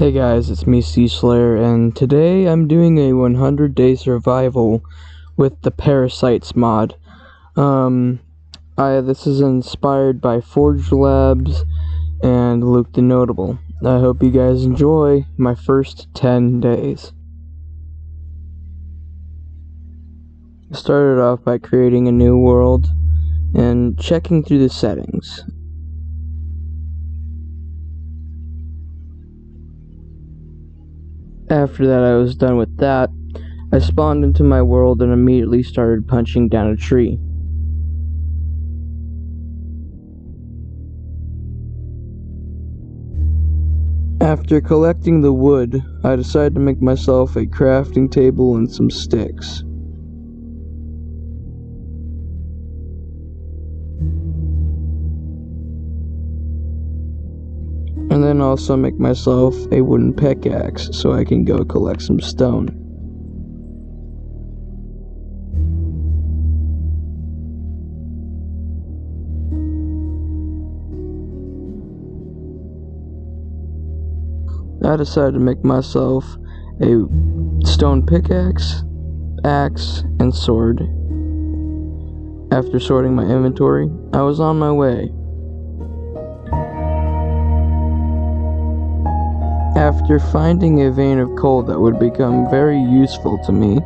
Hey guys, it's me, Sea Slayer, and today I'm doing a 100-day survival with the Parasites mod. This is inspired by Forge Labs and Luke the Notable. I hope you guys enjoy my first 10 days. I started off by creating a new world and checking through the settings. After that I was done with that, I spawned into my world and immediately started punching down a tree. After collecting the wood, I decided to make myself a crafting table and some sticks. And then also make myself a wooden pickaxe so I can go collect some stone. I decided to make myself a stone pickaxe, axe, and sword. After sorting my inventory, I was on my way. After finding a vein of coal that would become very useful to me,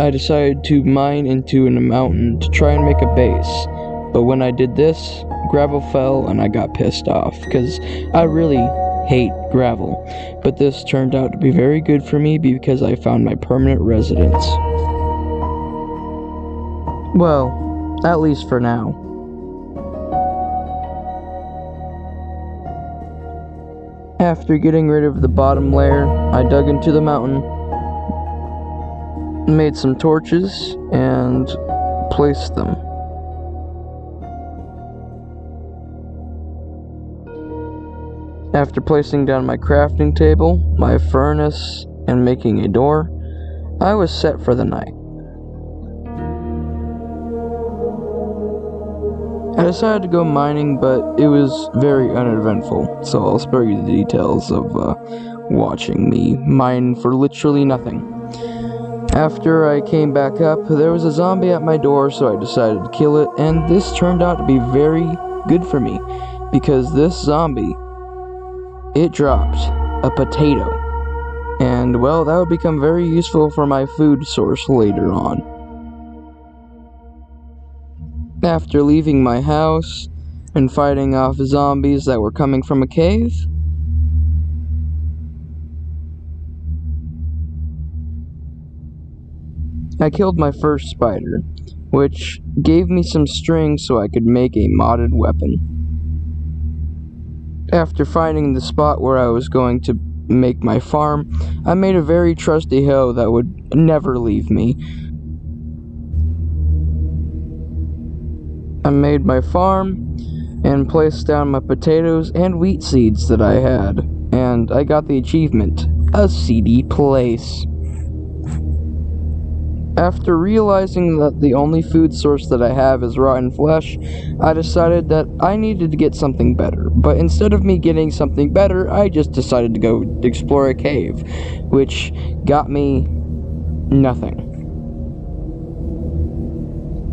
I decided to mine into a mountain to try and make a base. But when I did this, gravel fell and I got pissed off, because I really hate gravel. But this turned out to be very good for me because I found my permanent residence. Well, at least for now. After getting rid of the bottom layer, I dug into the mountain, made some torches, and placed them. After placing down my crafting table, my furnace, and making a door, I was set for the night. I decided to go mining, but it was very uneventful, so I'll spare you the details of watching me mine for literally nothing. After I came back up, there was a zombie at my door, so I decided to kill it, and this turned out to be very good for me, because this zombie, it dropped a potato, and well, that would become very useful for my food source later on. After leaving my house and fighting off zombies that were coming from a cave, I killed my first spider, which gave me some string so I could make a modded weapon. After finding the spot where I was going to make my farm, I made a very trusty hoe that would never leave me. I made my farm and placed down my potatoes and wheat seeds that I had, and I got the achievement, a seedy place. After realizing that the only food source that I have is rotten flesh, I decided that I needed to get something better, but instead of me getting something better, I just decided to go explore a cave, which got me nothing.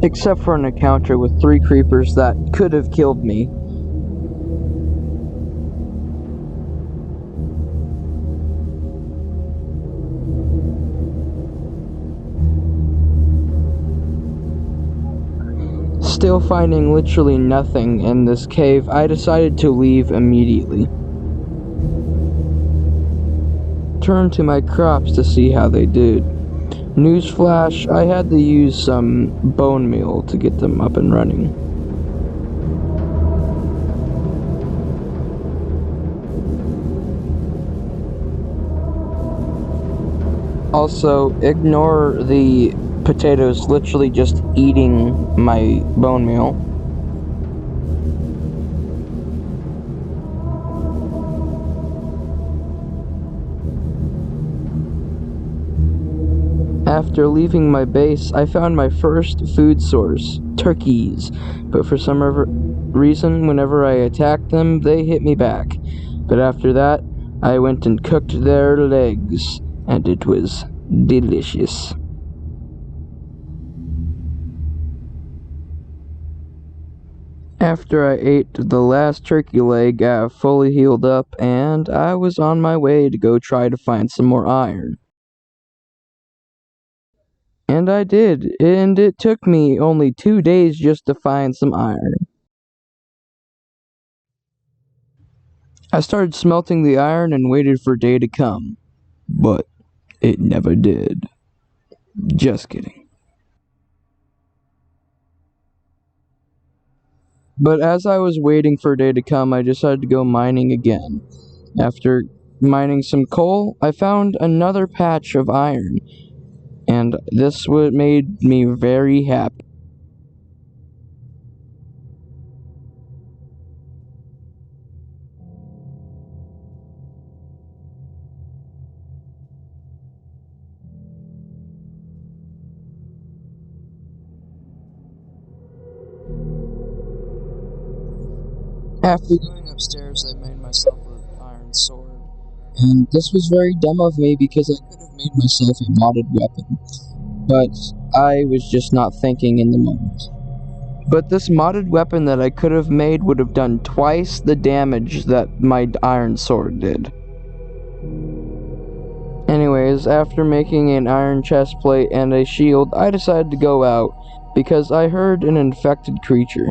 Except for an encounter with 3 creepers that could have killed me. Still finding literally nothing in this cave, I decided to leave immediately. Turned to my crops to see how they did. Newsflash, I had to use some bone meal to get them up and running. Also, ignore the potatoes literally just eating my bone meal. After leaving my base, I found my first food source, turkeys, but for some reason, whenever I attacked them, they hit me back. But after that, I went and cooked their legs, and it was delicious. After I ate the last turkey leg, I fully healed up, and I was on my way to go try to find some more iron. And I did, and it took me only 2 days just to find some iron. I started smelting the iron and waited for day to come, but it never did. Just kidding. But as I was waiting for day to come, I decided to go mining again. After mining some coal, I found another patch of iron, and this what made me very happy. After going upstairs, I made myself an iron sword, and this was very dumb of me because I could have made myself a modded weapon, but I was just not thinking in the moment. But this modded weapon that I could have made would have done twice the damage that my iron sword did. Anyways, after making an iron chest plate and a shield, I decided to go out because I heard an infected creature.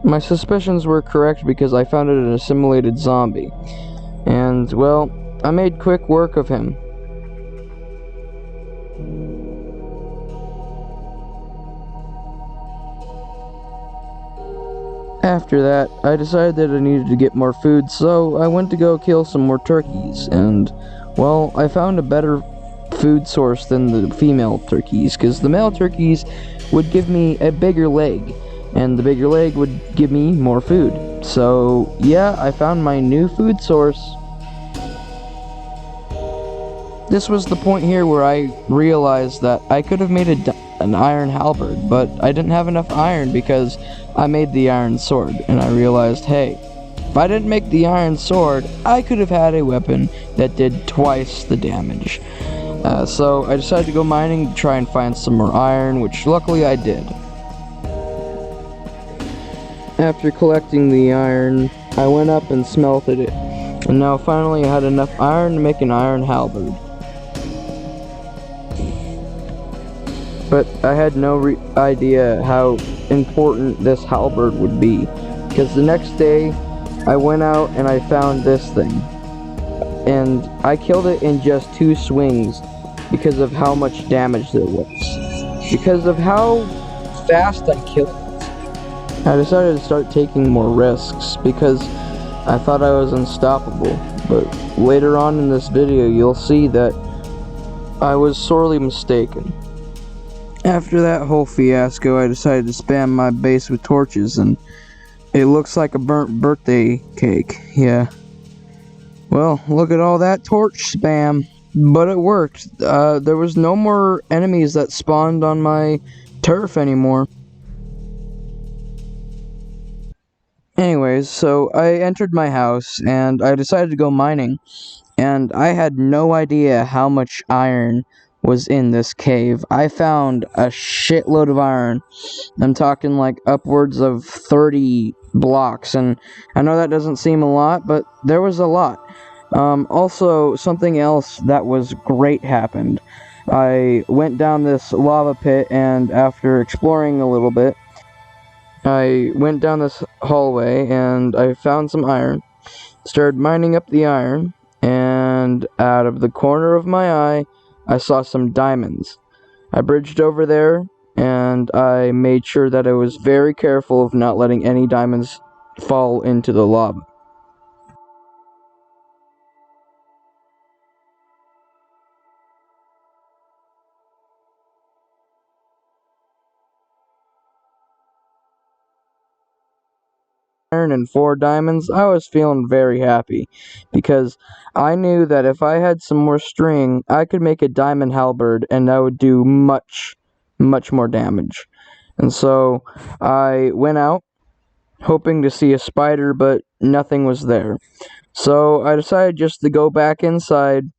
My suspicions were correct because I found it an assimilated zombie. And, well, I made quick work of him. After that, I decided that I needed to get more food, so I went to go kill some more turkeys, and, well, I found a better food source than the female turkeys, because the male turkeys would give me a bigger leg, and the bigger leg would give me more food. So, yeah, I found my new food source. This was the point here where I realized that I could have made an iron halberd, but I didn't have enough iron because I made the iron sword, and I realized, hey, if I didn't make the iron sword, I could have had a weapon that did twice the damage. So I decided to go mining to try and find some more iron, which luckily I did. After collecting the iron, I went up and smelted it, and now finally I had enough iron to make an iron halberd. But I had no idea how important this halberd would be, because the next day I went out and I found this thing, and I killed it in just 2 swings because of how much damage there was, because of how fast I killed it. I decided to start taking more risks because I thought I was unstoppable, but later on in this video you'll see that I was sorely mistaken. After that whole fiasco, I decided to spam my base with torches, and it looks like a burnt birthday cake, yeah. Well, look at all that torch spam. But it worked. There was no more enemies that spawned on my turf anymore. Anyways, so I entered my house, and I decided to go mining, and I had no idea how much iron was in this cave. I found a shitload of iron. I'm talking like upwards of 30 blocks, and I know that doesn't seem a lot, but there was a lot. Also, something else that was great happened. I went down this lava pit, and after exploring a little bit, I went down this hallway, and I found some iron, started mining up the iron, and out of the corner of my eye, I saw some diamonds. I bridged over there, and I made sure that I was very careful of not letting any diamonds fall into the lava. Iron and 4 diamonds, I was feeling very happy, because I knew that if I had some more string, I could make a diamond halberd, and that would do much, much more damage. And so, I went out, hoping to see a spider, but nothing was there. So I decided just to go back inside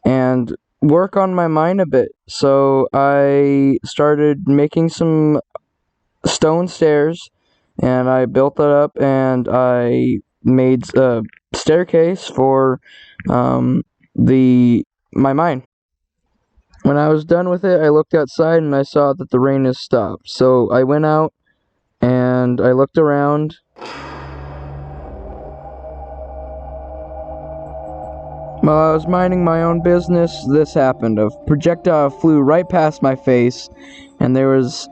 and work on my mind a bit. So I started making some stone stairs, and I built it up, and I made a staircase for the my mine. When I was done with it, I looked outside and I saw that the rain has stopped. So I went out and I looked around. While I was minding my own business, this happened. A projectile flew right past my face, and there was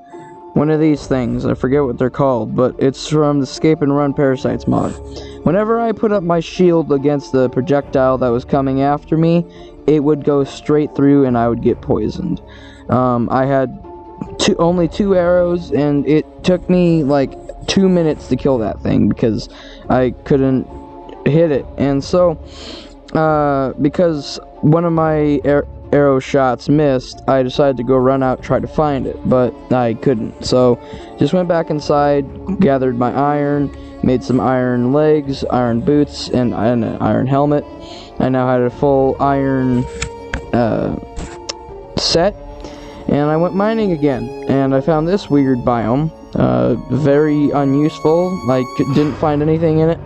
one of these things. I forget what they're called, but it's from the Scape and Run Parasites mod. Whenever I put up my shield against the projectile that was coming after me, it would go straight through and I would get poisoned. I had only 2 arrows, and it took me like 2 minutes to kill that thing because I couldn't hit it. And so because one of my arrow shots missed, I decided to go run out, try to find it, but I couldn't. So just went back inside, gathered my iron, made some iron legs, iron boots, and an iron helmet. I now had a full iron set, and I went mining again, and I found this weird biome, very unuseful. I didn't find anything in it.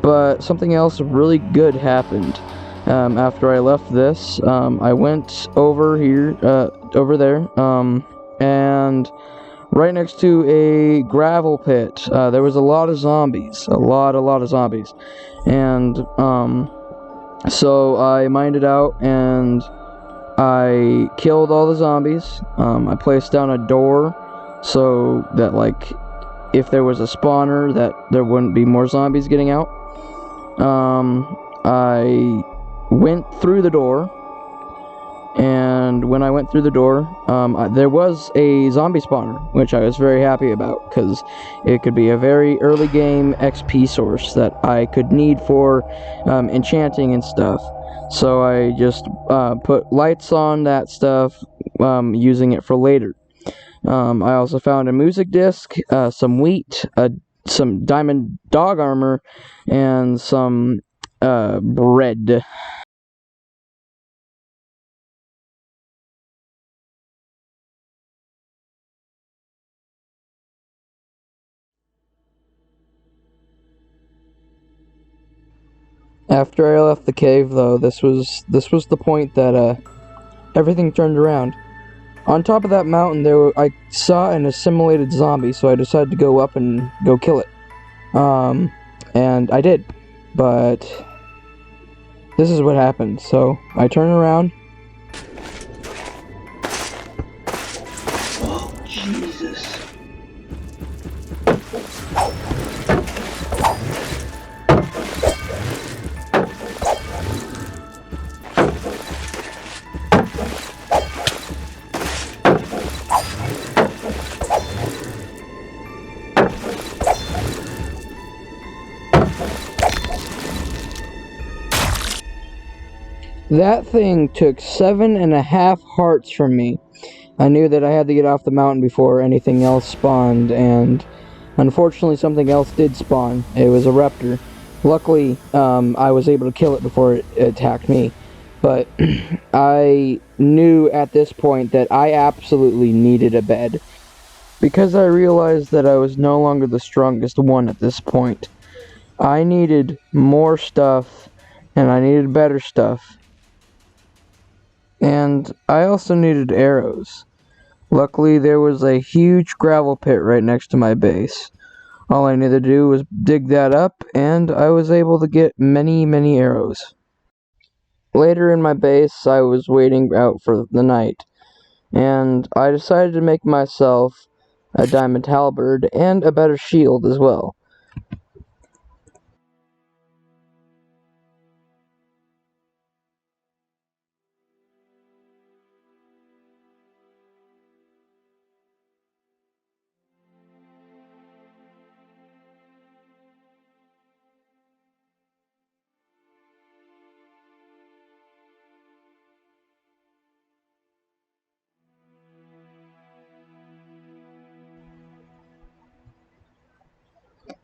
But something else really good happened. After I left this, I went over there, and right next to a gravel pit, there was a lot of zombies, a lot of zombies, and so I mined it out, and I killed all the zombies. I placed down a door so that, like, if there was a spawner, that there wouldn't be more zombies getting out. I went through the door, and when I went through the door, there was a zombie spawner, which I was very happy about, because it could be a very early game XP source that I could need for enchanting and stuff. So I just put lights on that stuff, using it for later. I also found a music disc, some wheat, some diamond dog armor, and some bread. After I left the cave, though, this was the point that everything turned around. On top of that mountain, I saw an assimilated zombie, so I decided to go up and go kill it. Um, and I did, but this is what happened. So I turn around. Oh, Jesus. That thing took 7.5 hearts from me. I knew that I had to get off the mountain before anything else spawned, and unfortunately something else did spawn. It was a raptor. Luckily, I was able to kill it before it attacked me. But I knew at this point that I absolutely needed a bed, because I realized that I was no longer the strongest one at this point. I needed more stuff, and I needed better stuff. And I also needed arrows. Luckily, there was a huge gravel pit right next to my base. All I needed to do was dig that up, and I was able to get many arrows. Later in my base, I was waiting out for the night, and I decided to make myself a diamond halberd and a better shield as well.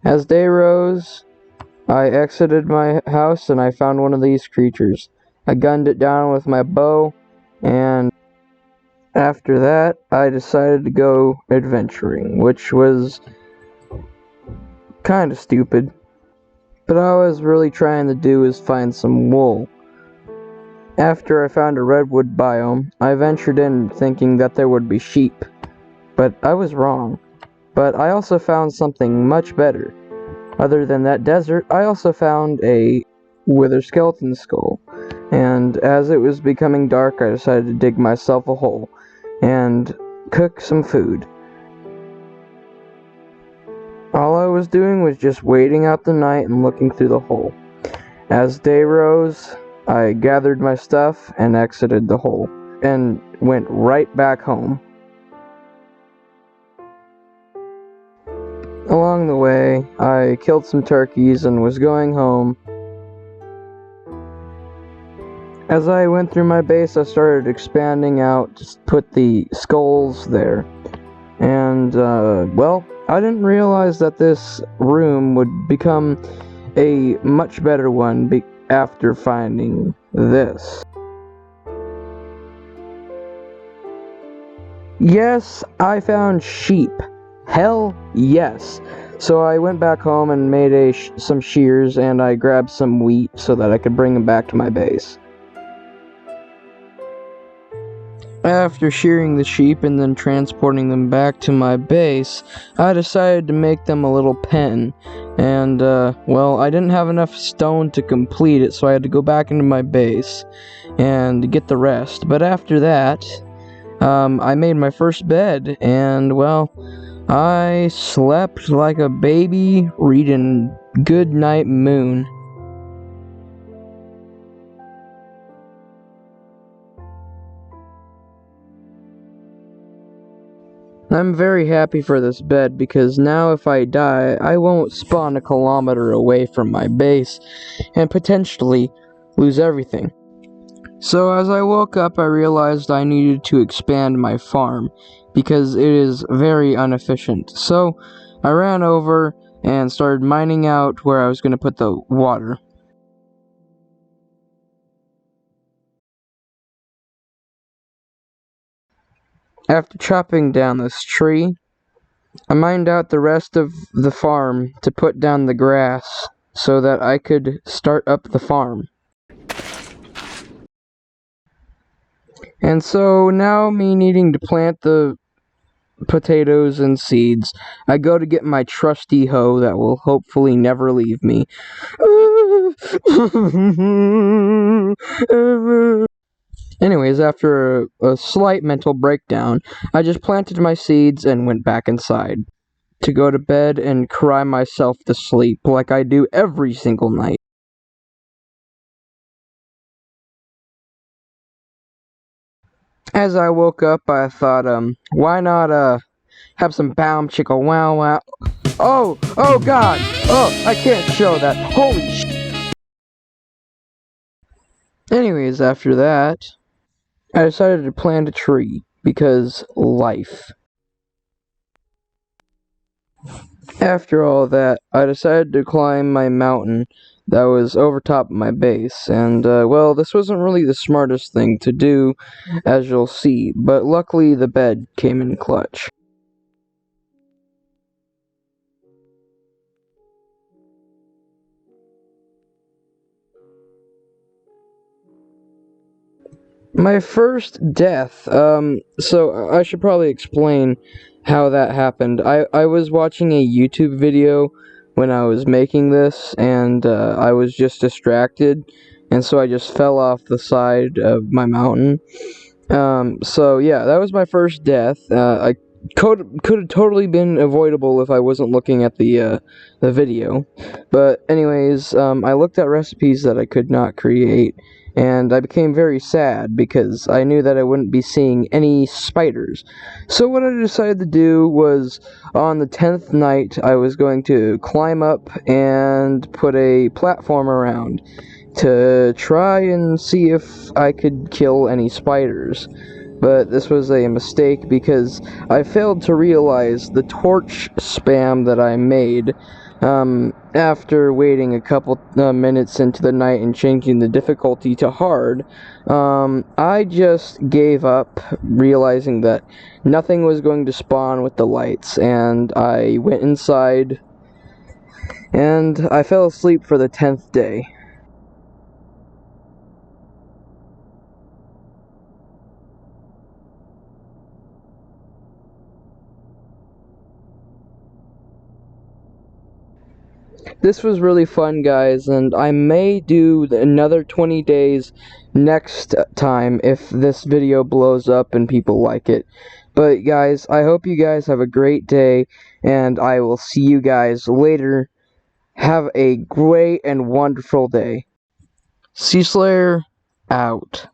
As day rose, I exited my house and I found one of these creatures. I gunned it down with my bow, and after that, I decided to go adventuring, which was kind of stupid. But all I was really trying to do is find some wool. After I found a redwood biome, I ventured in thinking that there would be sheep. But I was wrong. But I also found something much better. Other than that desert, I also found a wither skeleton skull. And as it was becoming dark, I decided to dig myself a hole and cook some food. All I was doing was just waiting out the night and looking through the hole. As day rose, I gathered my stuff and exited the hole, and went right back home. Along the way, I killed some turkeys and was going home. As I went through my base, I started expanding out to put the skulls there. And, well, I didn't realize that this room would become a much better one after finding this. Yes, I found sheep. Hell yes. So I went back home and made some shears, and I grabbed some wheat so that I could bring them back to my base. After shearing the sheep and then transporting them back to my base, I decided to make them a little pen. And, well, I didn't have enough stone to complete it, so I had to go back into my base and get the rest. But after that, I made my first bed, and, well, I slept like a baby reading Goodnight Moon. I'm very happy for this bed because now if I die, I won't spawn a kilometer away from my base and potentially lose everything. So as I woke up, I realized I needed to expand my farm because it is very inefficient. So I ran over and started mining out where I was going to put the water. After chopping down this tree, I mined out the rest of the farm to put down the grass so that I could start up the farm. And so now me needing to plant the potatoes and seeds, I go to get my trusty hoe that will hopefully never leave me. Anyways, after a slight mental breakdown, I just planted my seeds and went back inside to go to bed and cry myself to sleep like I do every single night. As I woke up, I thought, why not, have some Baum Chicka Wow Wow. Oh god! Oh, I can't show that. Holy sh. Anyways, after that, I decided to plant a tree because life. After all that, I decided to climb my mountain that was over top of my base, and, well, this wasn't really the smartest thing to do, as you'll see, but luckily the bed came in clutch. My first death, so I should probably explain how that happened. I was watching a YouTube video when I was making this, and I was just distracted, and so I just fell off the side of my mountain. So yeah, that was my first death. I could have totally been avoidable if I wasn't looking at the video. But anyways, I looked at recipes that I could not create, and I became very sad because I knew that I wouldn't be seeing any spiders. So what I decided to do was, on the 10th night, I was going to climb up and put a platform around to try and see if I could kill any spiders. But this was a mistake because I failed to realize the torch spam that I made After waiting a couple minutes into the night and changing the difficulty to hard, I just gave up, realizing that nothing was going to spawn with the lights, and I went inside, and I fell asleep for the 10th day. This was really fun, guys, and I may do another 20 days next time if this video blows up and people like it. But guys, I hope you guys have a great day, and I will see you guys later. Have a great and wonderful day. Sea Slayer, out.